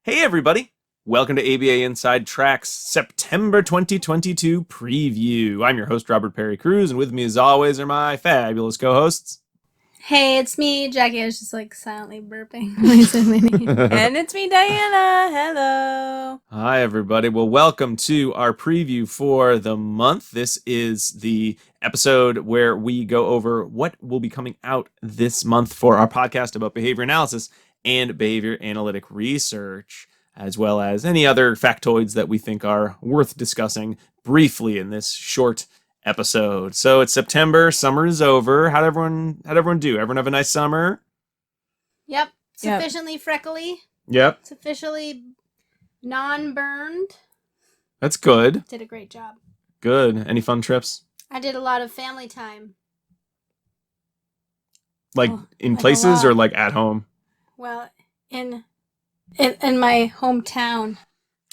Hey everybody, welcome to ABA Inside Track's September 2022 preview. I'm your host, Robert Perry Cruz, and with me as always are my fabulous co-hosts. Hey, it's me, Jackie. I was just silently burping when I said my name. And it's me, Diana. Hello. Hi everybody, well welcome to our preview for the month. This is the episode where we go over what will be coming out this month for our podcast about behavior analysis and behavior analytic research, as well as any other factoids that we think are worth discussing briefly in this short episode. So it's September, summer is over. How'd everyone do? Everyone have a nice summer? Yep. Sufficiently freckly. Yep. Sufficiently non-burned. That's good. Did a great job. Good. Any fun trips? I did a lot of family time. In like places or like at home? Well, in my hometown.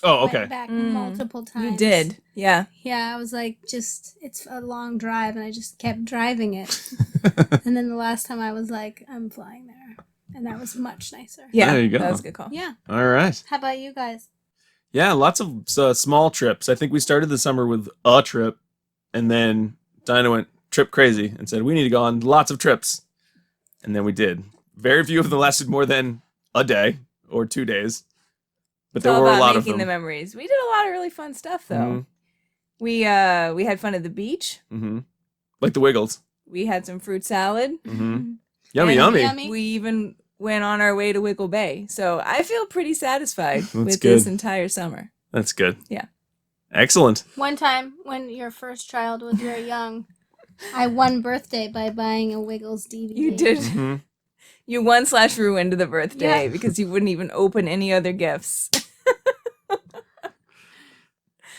Oh, okay. Went back multiple times. You did. Yeah. Yeah, I was it's a long drive, and I just kept driving it. And then the last time I was I'm flying there. And that was much nicer. Yeah. There you go. That was a good call. Yeah. All right. How about you guys? Yeah, lots of small trips. I think we started the summer with a trip, and then Dinah went trip crazy and said, we need to go on lots of trips. And then we did. Very few of them lasted more than a day or 2 days. But there were a lot of them. Making the memories. We did a lot of really fun stuff, though. Mm-hmm. We had fun at the beach. Mm-hmm. Like the Wiggles. We had some fruit salad. Mm-hmm. Yummy. We even went on our way to Wiggle Bay. So I feel pretty satisfied with good. this entire summer. That's good. Yeah. Excellent. One time when your first child was very young, I won birthday by buying a Wiggles DVD. You did. Mm-hmm. You won/ruined the birthday because you wouldn't even open any other gifts. If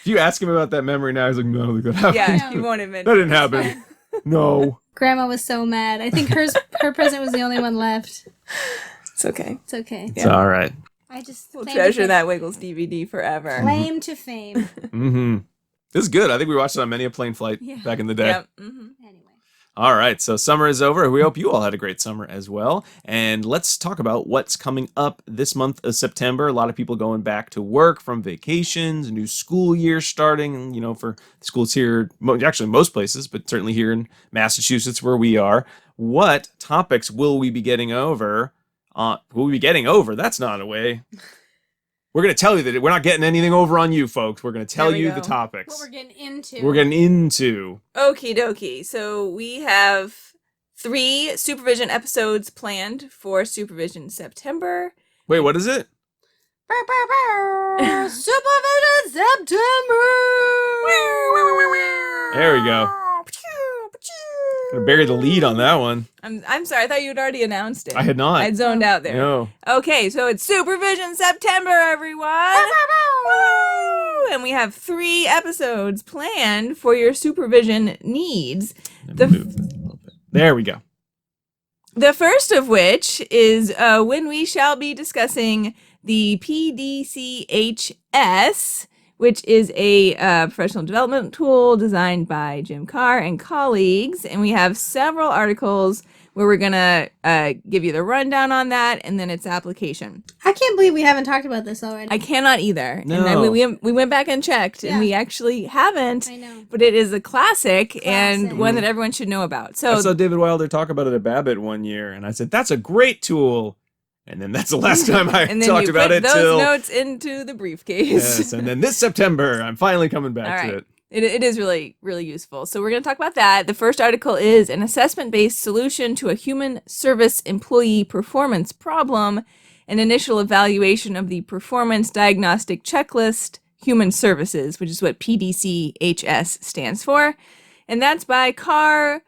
you ask him about that memory now, he's like, no, I don't think that happened. Yeah, he won't admit That didn't happen. No. Grandma was so mad. I think her present was the only one left. It's okay. It's okay. It's all right. I just We'll treasure that Wiggles DVD forever. Claim to fame. Mm-hmm. This is good. I think we watched it on many a plane flight back in the day. Yep. Mm-hmm. Anyway. All right, so summer is over. We hope you all had a great summer as well. And let's talk about what's coming up this month of September. A lot of people going back to work from vacations, a new school year starting, for schools here, actually most places, but certainly here in Massachusetts where we are. What topics will we be getting over? That's not a way. We're going to tell you that we're not getting anything over on you, folks. We're going to tell you the topics. What we're getting into. Okie dokie. So we have 3 supervision episodes planned for Supervision September. Wait, what is it? Supervision September! There we go. Gonna bury the lead on that one. I'm sorry, I thought you had already announced it. I had not. I'd zoned out there. No. Okay, so it's Supervision September, everyone! Woo! And we have 3 episodes planned for your supervision needs. There we go. The first of which is when we shall be discussing the PDCHS, which is a professional development tool designed by Jim Carr and colleagues. And we have several articles where we're going to give you the rundown on that and then its application. I can't believe we haven't talked about this already. I cannot either. No. And we went back and checked, and we actually haven't. I know. But it is a classic and one that everyone should know about. So I saw David Wilder talk about it at Babbitt one year, and I said, that's a great tool. And then that's the last time I talked about it. And then you put those notes into the briefcase. Yes, and then this September, I'm finally coming back to it. It is really, really useful. So we're going to talk about that. The first article is an assessment-based solution to a human service employee performance problem, an initial evaluation of the performance diagnostic checklist, human services, which is what PDCHS stands for. And that's by Carr,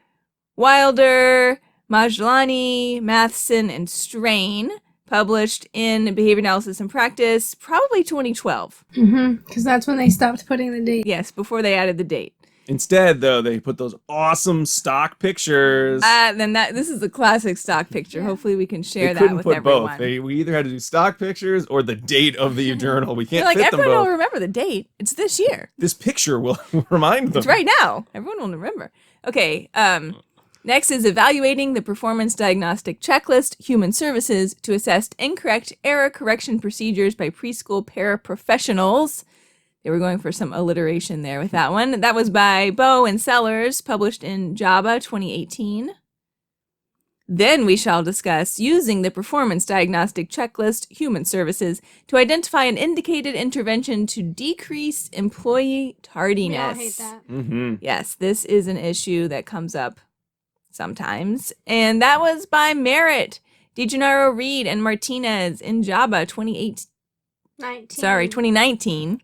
Wilder, Majdalany, Mathisen, and Strain, published in Behavior Analysis and Practice, probably 2012. Because that's when they stopped putting the date. Yes, before they added the date. Instead, though, they put those awesome stock pictures. Then this is a classic stock picture. Yeah. Hopefully we can share that with everyone. Both. We either had to do stock pictures or the date of the journal. We can't fit them both. Everyone will remember the date. It's this year. This picture will remind them. It's right now. Everyone will remember. Okay. Next is evaluating the performance diagnostic checklist, human services, to assess incorrect error correction procedures by preschool paraprofessionals. They were going for some alliteration there with that one. That was by Bow and Sellers, published in JABA 2018. Then we shall discuss using the performance diagnostic checklist, human services, to identify an indicated intervention to decrease employee tardiness. We all hate that. Mm-hmm. Yes, this is an issue that comes up sometimes. And that was by Merritt, DeGennaro, Reed, and Martinez in JABA 2019.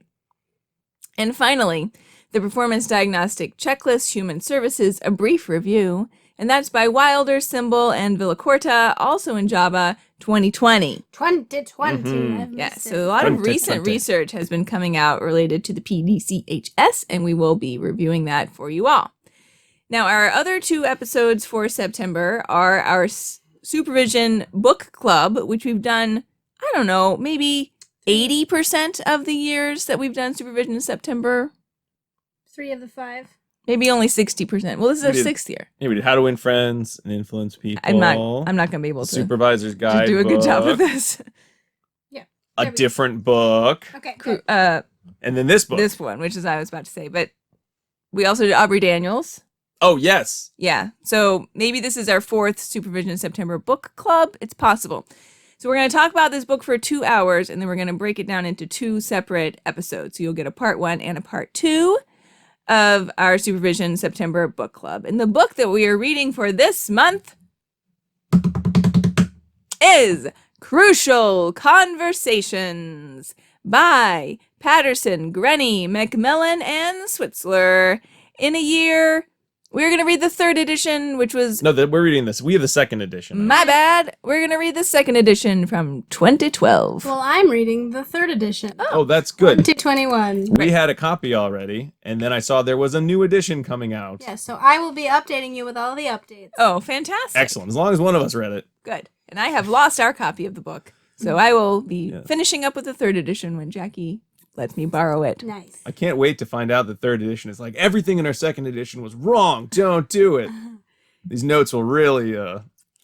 And finally, the Performance Diagnostic Checklist, Human Services, a brief review. And that's by Wilder, Symbol, and Villacorta, also in JABA 2020. 2020. Mhm. I've Yeah, missed so a it. lot of 2020. recent research has been coming out related to the PDCHS, and we will be reviewing that for you all. Now, our other 2 episodes for September are our Supervision Book Club, which we've done, I don't know, maybe 80% of the years that we've done Supervision in September. 3 of the 5. Maybe only 60%. Well, this is We our did- 6th year. Yeah, we did How to Win Friends and Influence People. I'm not going to be able to Supervisor's Guide. do a good job with this. A different book. Okay, good. And then this book. This one, which is I was about to say, but we also did Aubrey Daniels. Oh, yes. Yeah. So maybe this is our 4th Supervision in September book club. It's possible. So we're going to talk about this book for 2 hours, and then we're going to break it down into 2 separate episodes. So you'll get a part 1 and a part 2 of our Supervision September book club. And the book that we are reading for this month is Crucial Conversations by Patterson, Grenny, McMillan, and Switzler. In a year, we're going to read the 3rd edition, which was No, we're reading this. We have the 2nd edition. my bad. We're going to read the 2nd edition from 2012. Well, I'm reading the 3rd edition. Oh, that's good. 2021. We had a copy already, and then I saw there was a new edition coming out. Yeah, so I will be updating you with all the updates. Oh, fantastic. Excellent. As long as one of us read it. Good. And I have lost our copy of the book. So I will be finishing up with the 3rd edition when Jackie lets me borrow it. Nice. I can't wait to find out the 3rd edition is like everything in our 2nd edition was wrong. Don't do it. These notes will really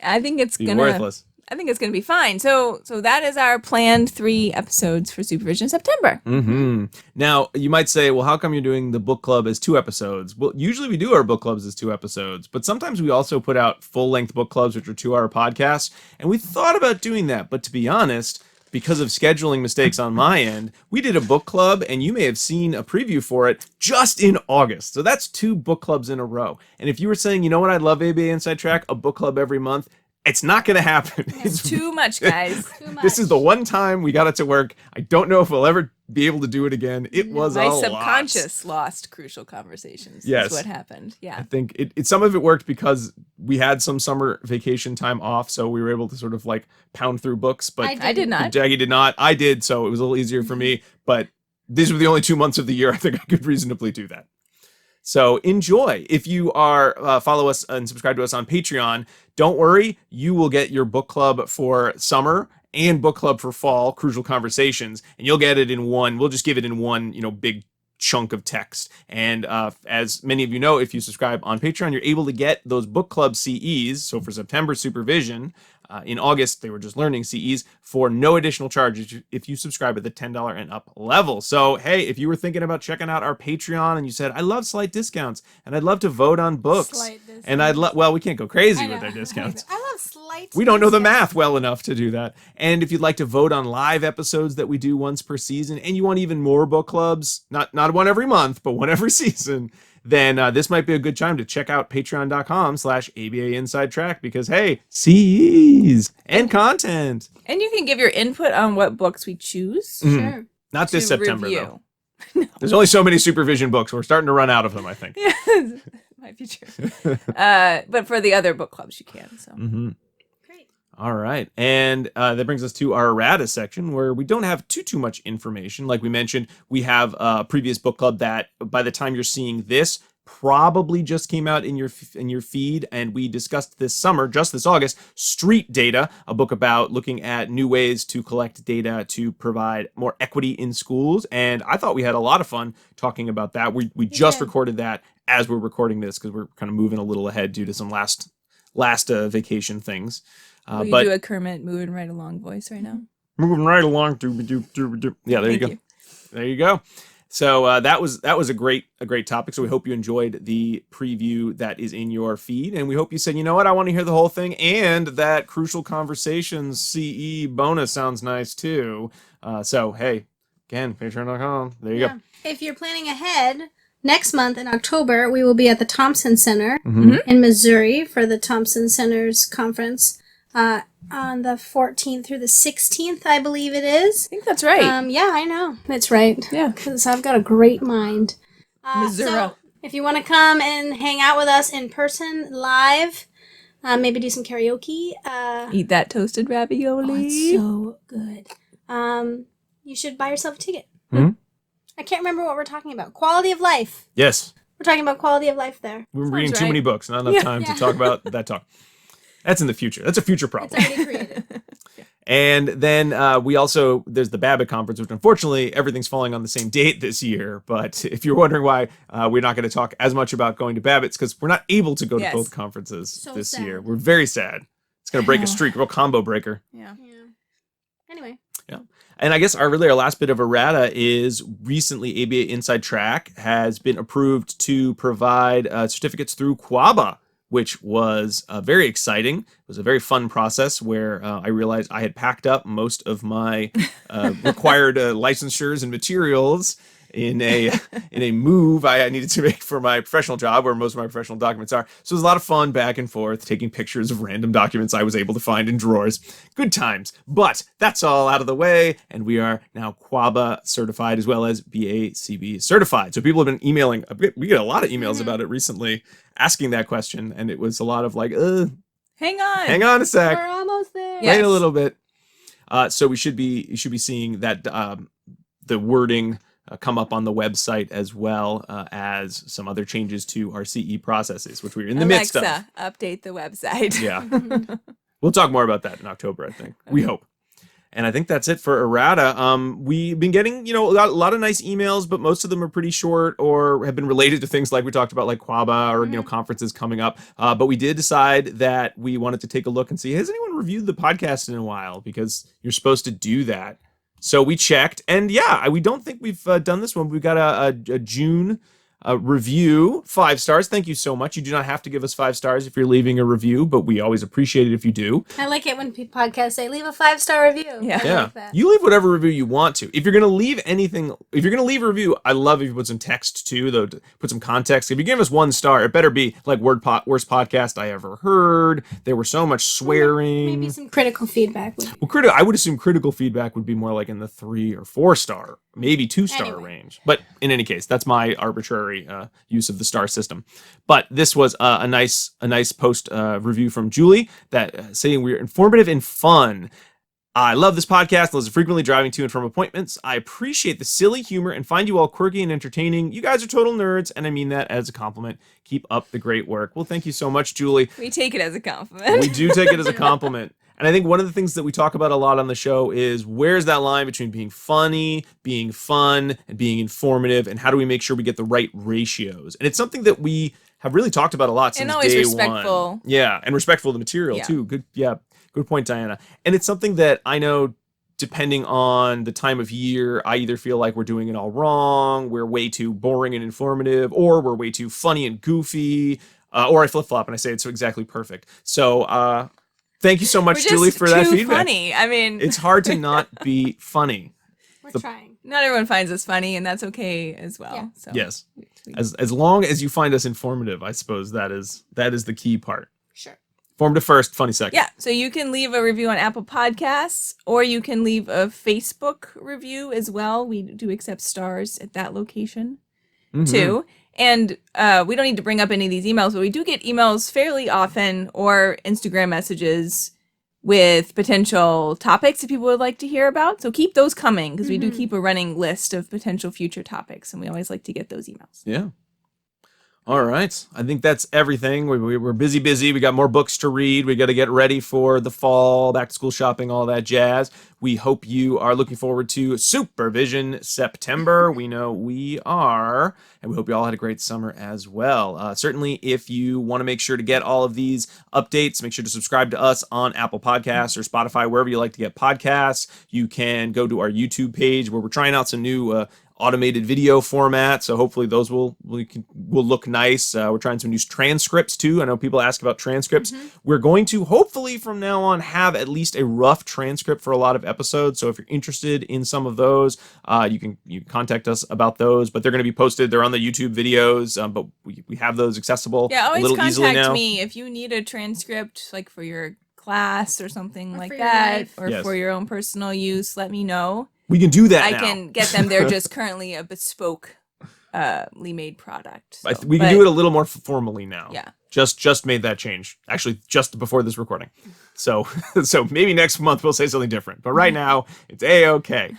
I think it's be gonna worthless. I think it's gonna be fine. So that is our planned 3 episodes for Supervision September. Mm-hmm. Now, you might say, well, how come you're doing the book club as 2 episodes? Well, usually we do our book clubs as 2 episodes, but sometimes we also put out full-length book clubs, which are 2-hour podcasts, and we thought about doing that, but to be honest, because of scheduling mistakes on my end, we did a book club, and you may have seen a preview for it just in August. So that's 2 book clubs in a row. And if you were saying, you know what, I love ABA Inside Track, a book club every month, it's not going to happen. It's too much, guys. Too much. This is the one time we got it to work. I don't know if we'll ever be able to do it again. It was My a lot. subconscious lost Crucial Conversations. Yes. That's what happened. I Yeah. think it some of it worked because we had some summer vacation time off, so we were able to sort of like pound through books. But I did not. Jackie did not. I did, so it was a little easier for me. But these were the only 2 months of the year I think I could reasonably do that. So enjoy. If you are follow us and subscribe to us on Patreon, don't worry, you will get your book club for summer and book club for fall, Crucial Conversations, and you'll get it in one. We'll just give it in one, big chunk of text. And as many of you know, if you subscribe on Patreon, you're able to get those book club CEs. So for September Supervision, in August, they were just learning CEs for no additional charge if you subscribe at the $10 and up level. So, hey, if you were thinking about checking out our Patreon and you said, I love slight discounts and I'd love to vote on books. And I'd love, well, we can't go crazy with their discounts. I love slight. We don't know the math well enough to do that. And if you'd like to vote on live episodes that we do once per season, and you want even more book clubs, not one every month, but one every season, then this might be a good time to check out patreon.com/ABA Inside Track because, hey, CEs and content. And you can give your input on what books we choose. Sure. Not this to September, review. though. There's only so many supervision books. We're starting to run out of them, I think. Yeah, might be true. But for the other book clubs, you can. So Great. All right. And that brings us to our errata section where we don't have too much information. Like we mentioned, we have a previous book club that by the time you're seeing this, probably just came out in your feed, and we discussed this summer, just this August, Street Data, a book about looking at new ways to collect data to provide more equity in schools. And I thought we had a lot of fun talking about that. We just recorded that as we're recording this because we're kind of moving a little ahead due to some last vacation things. Will you do a Kermit moving right along voice right now? Moving right along. Yeah, there you go. There you go. So that was a great topic. So we hope you enjoyed the preview that is in your feed, and we hope you said, you know what, I want to hear the whole thing, and that Crucial Conversations CE bonus sounds nice too. So hey, again, patreon.com. There you go. If you're planning ahead, next month in October we will be at the Thompson Center Mm-hmm. in Missouri for the Thompson Center's conference. On the 14th through the 16th, I believe it is. I think that's right. Yeah, I know. It's right. Yeah. Because I've got a great mind. Missouri. So if you want to come and hang out with us in person, live, maybe do some karaoke. Eat that toasted ravioli. Oh, it's so good. You should buy yourself a ticket. Hmm? I can't remember what we're talking about. Quality of life. Yes. We're talking about quality of life there. We're Sounds reading too right. many books. Not enough time to Yeah. talk about that talk. That's in the future. That's a future problem. It's already created. And then we also, there's the Babbitt conference, which unfortunately everything's falling on the same date this year. But if you're wondering why we're not going to talk as much about going to Babbitt's, because we're not able to go to Yes. both conferences So this sad. year. We're very sad. It's going to break I a know. streak, real combo breaker. Yeah. Yeah. Anyway. And I guess our last bit of errata is recently ABA Inside Track has been approved to provide certificates through Quaba, which was very exciting. It was a very fun process where I realized I had packed up most of my required licensures and materials in a move I needed to make for my professional job, where most of my professional documents are. So it was a lot of fun back and forth, taking pictures of random documents I was able to find in drawers. Good times. But that's all out of the way, and we are now Quaba certified as well as BACB certified. So people have been emailing. We get a lot of emails about it recently, asking that question, and it was a lot of like, Hang on. hang on a sec, We're almost there. Yes. wait a little bit. So you should be seeing that the wording come up on the website, as well as some other changes to our CE processes, which we're in the midst of. Alexa, update the website. Yeah. We'll talk more about that in October, I think. We hope. And I think that's it for errata. We've been getting, a lot of nice emails, but most of them are pretty short or have been related to things like we talked about, like Quaba or, conferences coming up. But we did decide that we wanted to take a look and see, has anyone reviewed the podcast in a while? Because you're supposed to do that. So we checked, and we don't think we've done this one. We've got a June review, 5 stars. Thank you so much. You do not have to give us 5 stars if you're leaving a review, but we always appreciate it if you do. I like it when podcasts say, leave a 5-star review. Yeah. I like that. You leave whatever review you want to. If you're going to leave anything, if you're going to leave a review, I love if you put some text too, though, to put some context. If you give us 1 star, it better be like worst podcast I ever heard. There were so much swearing. Maybe some critical feedback. I would assume critical feedback would be more like in the 3 or 4 star, maybe 2-star Anyway. range. But in any case, that's my arbitrary use of the star system. But this was a nice post review from Julie that saying we're informative and fun. I love this podcast. Listen frequently driving to and from appointments. I appreciate the silly humor and find you all quirky and entertaining. You guys are total nerds, and I mean that as a compliment. Keep up the great work. Well, thank you so much, Julie. We take it as a compliment. We do take it as a compliment. And I think one of the things that we talk about a lot on the show is where's that line between being funny, being fun, and being informative, and how do we make sure we get the right ratios? And it's something that we have really talked about a lot since And always day respectful. one. Yeah, and respectful of the material Yeah. too. Good point, Diana. And it's something that I know, depending on the time of year, I either feel like we're doing it all wrong, we're way too boring and informative, or we're way too funny and goofy, or I flip-flop and I say it's so exactly perfect. So thank you so much, We're just Julie, for that too feedback. funny. I mean, It's hard to not be funny. We're trying. not everyone finds us funny, and that's okay as well. Yeah. So Yes. As long as you find us informative, I suppose that is the key part. Sure. Informative first, funny second. Yeah, so you can leave a review on Apple Podcasts, or you can leave a Facebook review as well. We do accept stars at that location Mhm. too. And we don't need to bring up any of these emails, but we do get emails fairly often, or Instagram messages with potential topics that people would like to hear about. So keep those coming, because we do keep a running list of potential future topics, and we always like to get those emails. Yeah. All right. I think that's everything. We're busy. We got more books to read. We got to get ready for the fall, back to school shopping, all that jazz. We hope you are looking forward to Supervision September. We know we are. And we hope you all had a great summer as well. Certainly, if you want to make sure to get all of these updates, make sure to subscribe to us on Apple Podcasts or Spotify, wherever you like to get podcasts. You can go to our YouTube page where we're trying out some new automated video format, so hopefully those will look nice. We're trying some new transcripts too. I know people ask about transcripts. We're going to hopefully from now on have at least a rough transcript for a lot of episodes. So if you're interested in some of those, you can contact us about those. But they're going to be posted. They're on the YouTube videos, but we have those accessible Yeah, a always little easily contact now. me if you need a transcript, like for your class or something Or like for your that, life. or Yes. for your own personal use. Let me know. We can do that I now. can get them. They're just currently a bespoke, made product. So. We can do it a little more formally now. Yeah. Just made that change. Actually, just before this recording. So maybe next month we'll say something different. But right now, it's A-okay.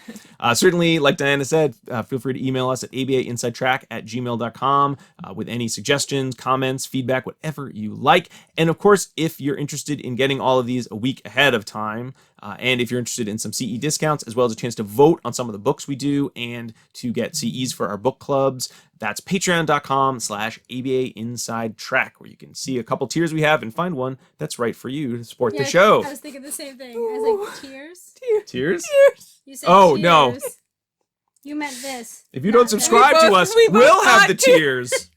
Certainly, like Diana said, feel free to email us at abainsidetrack@gmail.com with any suggestions, comments, feedback, whatever you like. And of course, if you're interested in getting all of these a week ahead of time, and if you're interested in some CE discounts, as well as a chance to vote on some of the books we do and to get CEs for our book clubs, that's patreon.com/ABA Inside Track, where you can see a couple tiers we have and find one that's right for you to support the show. I was thinking the same thing. I was like, tears? Tiers? You said Oh, cheers. no. You meant this. If you don't not subscribe We to both- us, we both we'll have thought the tiers. tiers.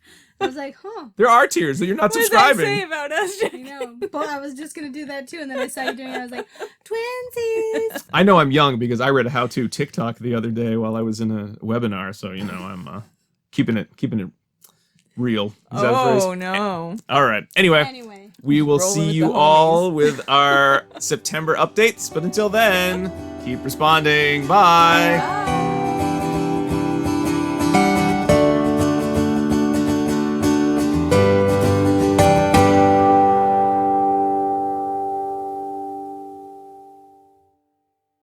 I was like, huh. There are tiers that you're not What does that say subscribing. about us? I know. But I was just going to do that too. And then I saw you doing it. I was like, twinsies. I know I'm young because I read a how-to TikTok the other day while I was in a webinar, so I'm keeping it real. Is that a phrase? Oh no! All right. Anyway, we will Rolling see with you the all with our September updates. But until then, keep responding. Bye. Bye.